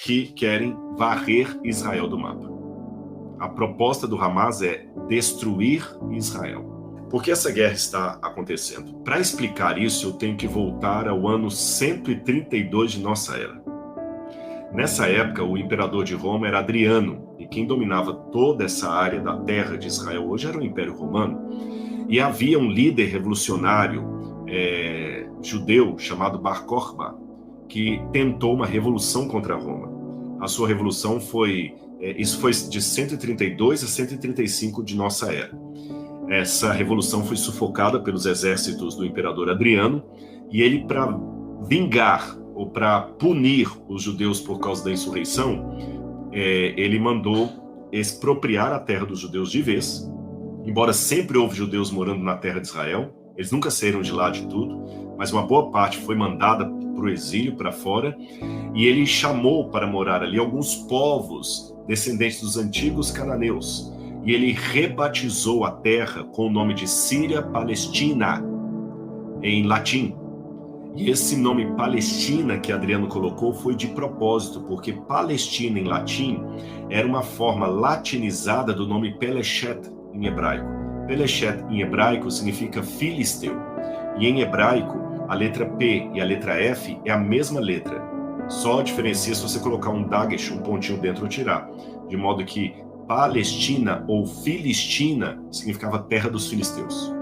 que querem varrer Israel do mapa. A proposta do Hamas é destruir Israel. Por que essa guerra está acontecendo? Para explicar isso, eu tenho que voltar ao ano 132 de nossa era. Nessa época, o imperador de Roma era Adriano, e quem dominava toda essa área da terra de Israel hoje era o Império Romano. E havia um líder revolucionário judeu chamado Bar Kokhba, que tentou uma revolução contra Roma. A sua revolução isso foi de 132 a 135 de nossa era. Essa revolução foi sufocada pelos exércitos do imperador Adriano, e ele, para vingar ou para punir os judeus por causa da insurreição, ele mandou expropriar a terra dos judeus de vez. Embora sempre houve judeus morando na terra de Israel, eles nunca saíram de lá de tudo, mas uma boa parte foi mandada para o exílio, para fora, e ele chamou para morar ali alguns povos descendentes dos antigos cananeus, e ele rebatizou a terra com o nome de Síria Palestina, em latim. E esse nome Palestina que Adriano colocou foi de propósito, porque Palestina em latim era uma forma latinizada do nome Peleshet em hebraico. Peleshet em hebraico significa filisteu, e em hebraico a letra P e a letra F é a mesma letra, só diferencia se você colocar um dagesh, um pontinho dentro ou tirar, de modo que Palestina ou Filistina significava terra dos filisteus.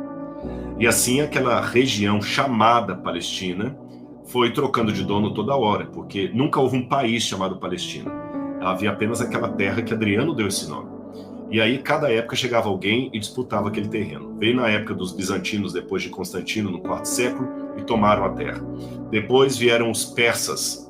E assim aquela região chamada Palestina foi trocando de dono toda hora, porque nunca houve um país chamado Palestina. Havia apenas aquela terra que Adriano deu esse nome. E aí cada época chegava alguém e disputava aquele terreno. Veio na época dos bizantinos, depois de Constantino, no IV século, e tomaram a terra. Depois vieram os persas,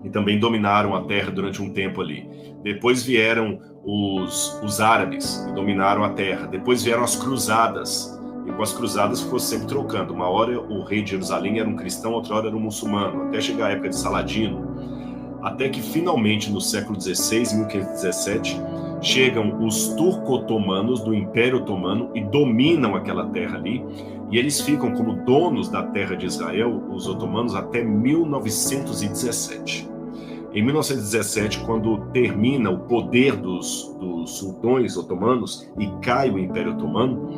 e também dominaram a terra durante um tempo ali. Depois vieram os árabes, e dominaram a terra. Depois vieram as cruzadas, e com as cruzadas ficou sempre trocando. Uma hora o rei de Jerusalém era um cristão, outra hora era um muçulmano, até chegar a época de Saladino. Até que finalmente no século XVI, 1517, chegam os turco-otomanos do Império Otomano e dominam aquela terra ali, e eles ficam como donos da terra de Israel, os otomanos, até 1917. Em 1917, quando termina o poder dos sultões otomanos e cai o Império Otomano,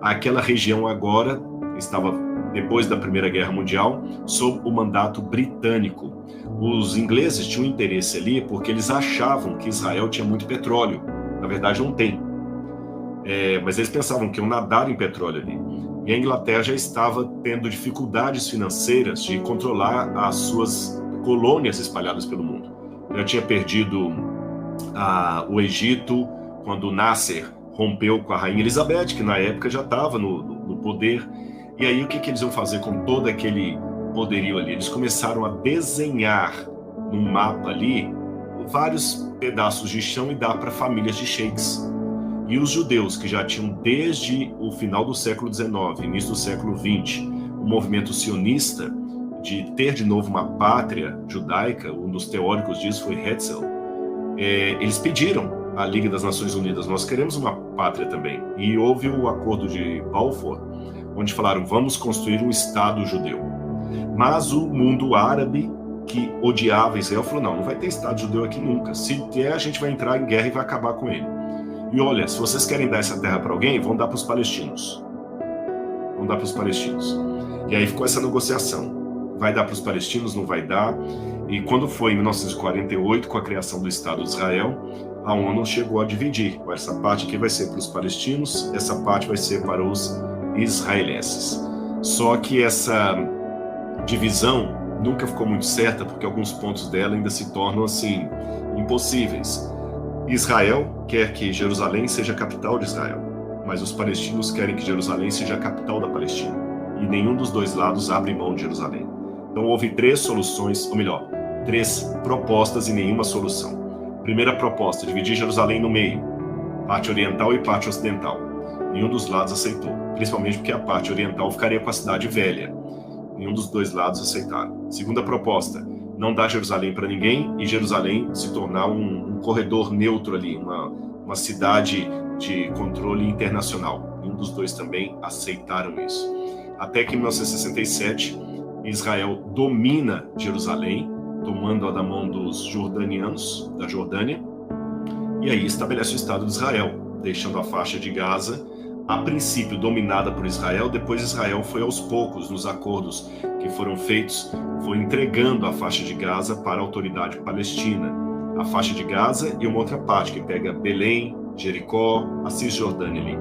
aquela região agora estava, depois da Primeira Guerra Mundial, sob o mandato britânico. Os ingleses tinham interesse ali porque eles achavam que Israel tinha muito petróleo. Na verdade, não tem. Mas eles pensavam que iam nadar em petróleo ali. E a Inglaterra já estava tendo dificuldades financeiras de controlar as suas colônias espalhadas pelo mundo. Já tinha perdido o Egito, quando Nasser rompeu com a rainha Elizabeth, que na época já estava no poder. E aí o que eles iam fazer com todo aquele poderio ali? Eles começaram a desenhar num mapa ali vários pedaços de chão e dar para famílias de sheiks. E os judeus, que já tinham desde o final do século XIX, início do século XX, o movimento sionista de ter de novo uma pátria judaica, um dos teóricos disso foi Herzl, eles pediram à Liga das Nações Unidas, nós queremos uma pátria também. E houve o acordo de Balfour, onde falaram, vamos construir um Estado judeu. Mas o mundo árabe, que odiava Israel, falou, não vai ter Estado judeu aqui nunca. Se der, a gente vai entrar em guerra e vai acabar com ele. E olha, se vocês querem dar essa terra para alguém, vão dar para os palestinos. Vão dar para os palestinos. E aí ficou essa negociação. Vai dar para os palestinos, não vai dar. E quando foi em 1948, com a criação do Estado de Israel, a ONU chegou a dividir. Essa parte aqui vai ser para os palestinos, essa parte vai ser para os israelenses. Só que essa divisão nunca ficou muito certa, porque alguns pontos dela ainda se tornam assim impossíveis. Israel quer que Jerusalém seja a capital de Israel, mas os palestinos querem que Jerusalém seja a capital da Palestina, e nenhum dos dois lados abre mão de Jerusalém. Então houve 3 soluções, ou melhor, 3 propostas e nenhuma solução. Primeira proposta, dividir Jerusalém no meio, parte oriental e parte ocidental. Nenhum dos lados aceitou, principalmente porque a parte oriental ficaria com a cidade velha. Nenhum dos dois lados aceitaram. Segunda proposta, não dar Jerusalém para ninguém e Jerusalém se tornar um corredor neutro ali, uma cidade de controle internacional. Nenhum dos dois também aceitaram isso. Até que em 1967, Israel domina Jerusalém tomando-a da mão dos jordanianos, da Jordânia, e aí estabelece o Estado de Israel, deixando a faixa de Gaza, a princípio dominada por Israel. Depois Israel foi aos poucos, nos acordos que foram feitos, foi entregando a faixa de Gaza para a autoridade palestina. A faixa de Gaza e uma outra parte que pega Belém, Jericó, a Cisjordânia ali.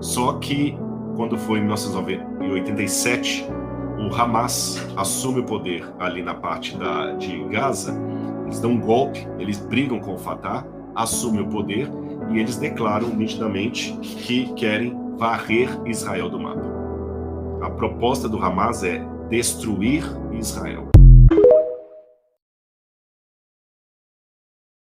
Só que quando foi em 1987, o Hamas assume o poder ali na parte de Gaza. Eles dão um golpe, eles brigam com o Fatah, assumem o poder e eles declaram nitidamente que querem varrer Israel do mapa. A proposta do Hamas é destruir Israel.